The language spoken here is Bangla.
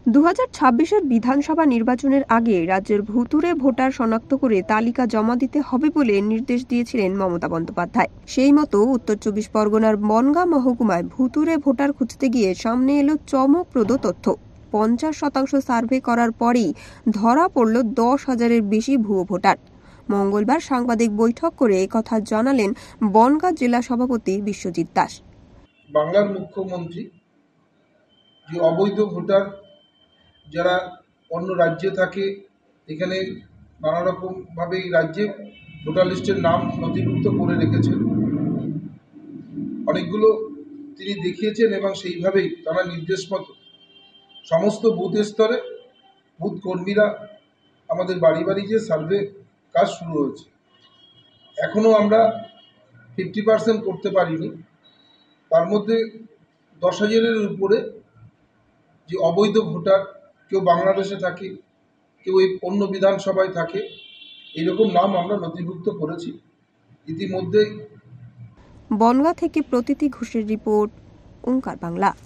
2026-এর বিধানসভা নির্বাচনের আগে রাজ্যের ভুতুড়ে ভোটার শনাক্ত করে তালিকা জমা দিতে হবে বলে নির্দেশ দিয়েছিলেন মমতা বন্দ্যোপাধ্যায়। সেই মতো উত্তর 24 পরগনার বনগাঁ মহকুমায় ভুতুড়ে ভোটার খুঁজতে গিয়ে সামনে এলো চমকপ্রদ তথ্য। 50% সার্ভে করার পরেই ধরা পড়ল 10,000-এর বেশি ভুয়ো ভোটার। মঙ্গলবার সাংবাদিক বৈঠক করে একথা জানালেন বনগাঁ জেলা সভাপতি বিশ্বজিৎ দাস। বাংলার মুখ্যমন্ত্রী যে অবৈধ ভোটার যারা অন্য রাজ্যে থাকে, এখানে নানা রকমভাবে এই রাজ্যে ভোটার লিস্টের নাম নথিভুক্ত করে রেখেছেন, অনেকগুলো তিনি দেখিয়েছেন এবং সেইভাবেই তারা নির্দেশ মতো সমস্ত বুথ স্তরে বুথ কর্মীরা আমাদের বাড়ি বাড়ি যে সার্ভে কাজ শুরু হয়েছে। এখনও আমরা 50% করতে পারিনি, তার মধ্যে 10,000-এর উপরে যে অবৈধ ভোটার, কেউ বাংলাদেশে থাকে, কেউ এই অন্য বিধানসভায় থাকে, এইরকম নাম আমরা নথিভুক্ত করেছি ইতিমধ্যেই। বনগাঁ থেকে প্রতীতি ঘোষের রিপোর্ট, ওঙ্কার বাংলা।